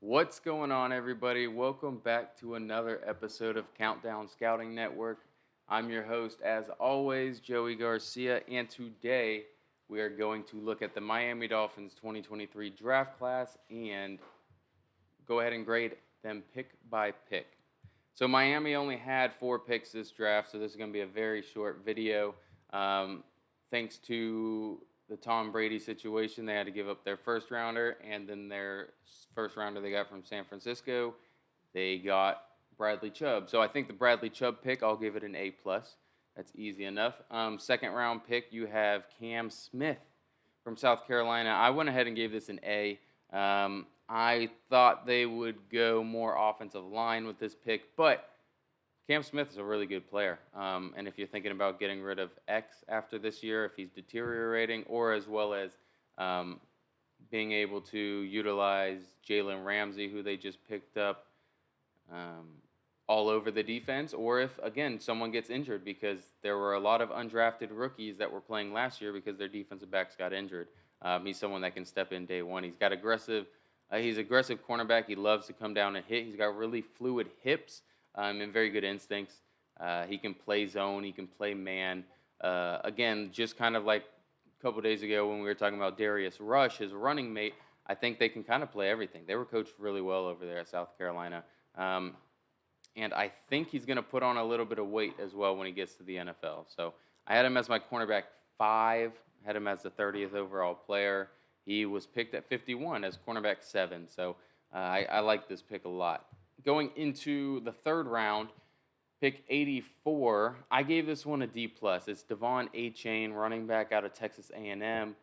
What's going on, everybody? Welcome back to another episode of Countdown Scouting Network. I'm your host, as always, Joey Garcia, and today we are going to look at the Miami Dolphins 2023 draft class and go ahead and grade them pick by pick. So Miami only had 4 picks this draft, so this is going to be a very short video. Um, Thanks to the Tom Brady situation, they had to give up their first rounder, and then their first rounder they got from San Francisco, they got Bradley Chubb. So I think the Bradley Chubb pick, I'll give it an A plus. That's easy enough. Second round pick, you have Cam Smith from South Carolina. I went ahead and gave this an A. I thought they would go more offensive line with this pick, but Cam Smith is a really good player. And if you're thinking about getting rid of X after this year, if he's deteriorating, or as well as um, being able to utilize Jalen Ramsey, who they just picked up um, all over the defense, or if, again, someone gets injured, because there were a lot of undrafted rookies that were playing last year because their defensive backs got injured. He's someone that can step in day one. He's got aggressive. He's aggressive cornerback. He loves to come down and hit. He's got really fluid hips and very good instincts. He can play zone. He can play man. Again, just kind of like a couple days ago when we were talking about Darius Rush, his running mate, I think they can kind of play everything. They were coached really well over there at South Carolina. And I think he's going to put on a little bit of weight as well when he gets to the NFL. So I had him as my cornerback 5. I had him as the 30th overall player. He was picked at 51 as cornerback 7. So I like this pick a lot. Going into the third round, pick 84, I gave this one a D plus. It's Devon Achane, running back out of Texas A&M.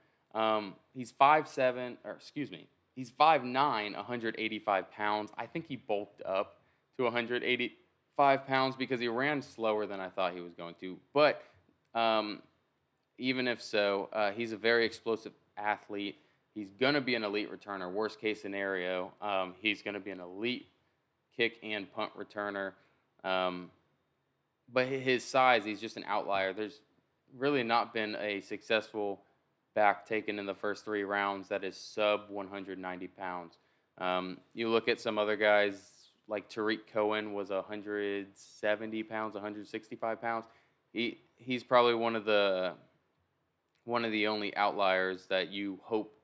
He's 5'7", or excuse me, he's 5'9", 185 pounds. I think he bulked up to 185 pounds because he ran slower than I thought he was going to. But even if so, he's a very explosive athlete. He's going to be an elite returner. Worst case scenario, he's going to be an elite kick and punt returner. But his size, he's just an outlier. There's really not been a successful back taken in the first 3 rounds that is sub 190 pounds. You look at some other guys, like Tariq Cohen was 170 pounds, 165 pounds. He's probably one of the only outliers that you hope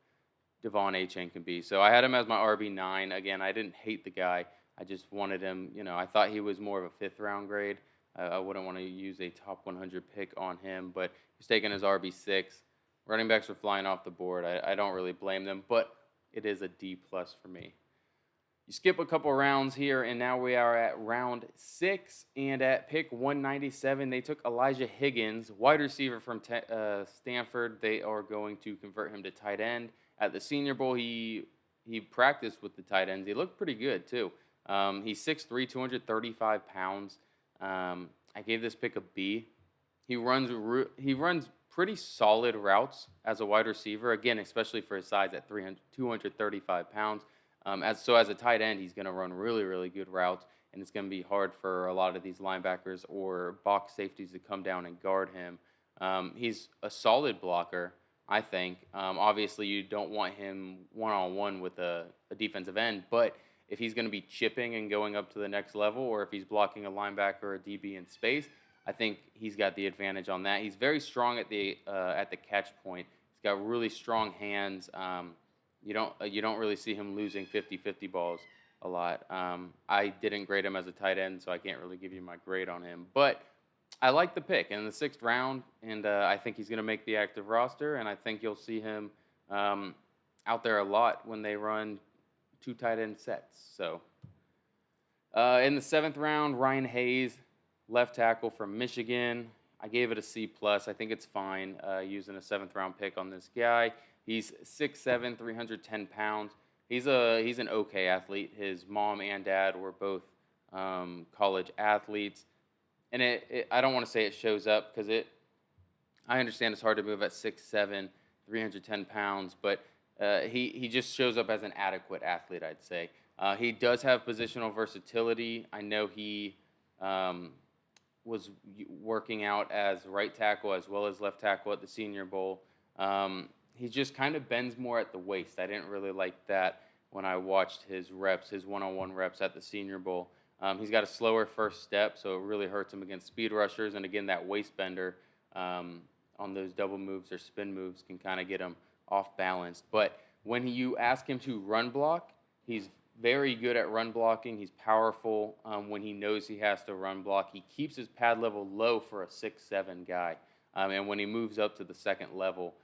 Devon Achane can be. So I had him as my RB9. Again, I didn't hate the guy. I just wanted him, I thought he was more of a 5th round grade. I wouldn't want to use a top 100 pick on him, but he's taking his RB6. Running backs are flying off the board. I don't really blame them, but it is a D plus for me. You skip a couple rounds here, and now we are at round 6. And at pick 197, they took Elijah Higgins, wide receiver from Stanford. They are going to convert him to tight end. At the Senior Bowl, he practiced with the tight ends. He looked pretty good, too. He's 6'3", 235 pounds. I gave this pick a B. He runs pretty solid routes as a wide receiver, again, especially for his size at 235 pounds. As a tight end, he's going to run really, really good routes, and it's going to be hard for a lot of these linebackers or box safeties to come down and guard him. He's a solid blocker, I think. Obviously, you don't want him one-on-one with a defensive end, but if he's going to be chipping and going up to the next level, or if he's blocking a linebacker or a DB in space, I think he's got the advantage on that. He's very strong at the catch point. He's got really strong hands. You don't really see him losing 50-50 balls a lot. I didn't grade him as a tight end, so I can't really give you my grade on him. But I like the pick in the 6th round, and I think he's going to make the active roster, and I think you'll see him out there a lot when they run 2 tight end sets. So in the 7th round, Ryan Hayes, left tackle from Michigan. I gave it a C+. I think it's fine using a 7th round pick on this guy. He's 6'7", 310 pounds. He's an okay athlete. His mom and dad were both college athletes. And I don't want to say it shows up because I understand it's hard to move at 6'7", 310 pounds, but he just shows up as an adequate athlete, I'd say. He does have positional versatility. I know he was working out as right tackle as well as left tackle at the Senior Bowl. He just kind of bends more at the waist. I didn't really like that when I watched his reps, his one-on-one reps at the Senior Bowl. He's got a slower first step, so it really hurts him against speed rushers. And again, that waist bender um, on those double moves or spin moves can kind of get him off balance. But when you ask him to run block, he's very good at run blocking. He's powerful when he knows he has to run block. He keeps his pad level low for a 6'7" guy. And when he moves up to the second level,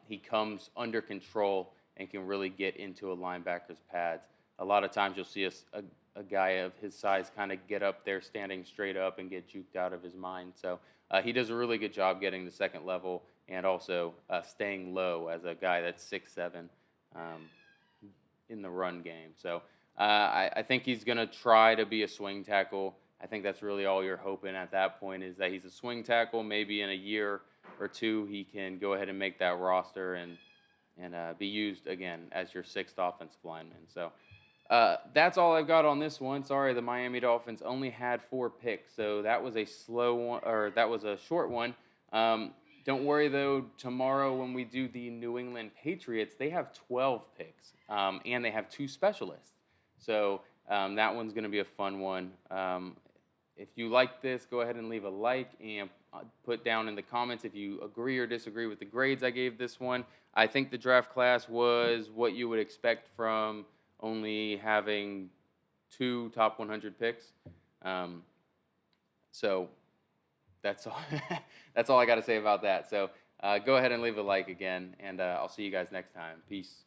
he comes under control and can really get into a linebacker's pads. A lot of times you'll see a guy of his size kind of get up there standing straight up and get juked out of his mind. So he does a really good job getting the second level and also staying low as a guy that's 6'7" um, in the run game. So I think he's going to try to be a swing tackle. I think that's really all you're hoping at that point is that he's a swing tackle. Maybe in a year or two he can go ahead and make that roster and be used again as your sixth offensive lineman. So that's all I've got on this one. Sorry, the Miami Dolphins only had 4 picks, so that was a slow one, or that was a short one. Don't worry though. Tomorrow when we do the New England Patriots, they have 12 picks, and they have 2 specialists. So that one's going to be a fun one. If you like this, go ahead and leave a like and put down in the comments if you agree or disagree with the grades I gave this one. I think the draft class was what you would expect from only having 2 top 100 picks. So that's all. That's all I got to say about that. So go ahead and leave a like again, and I'll see you guys next time. Peace.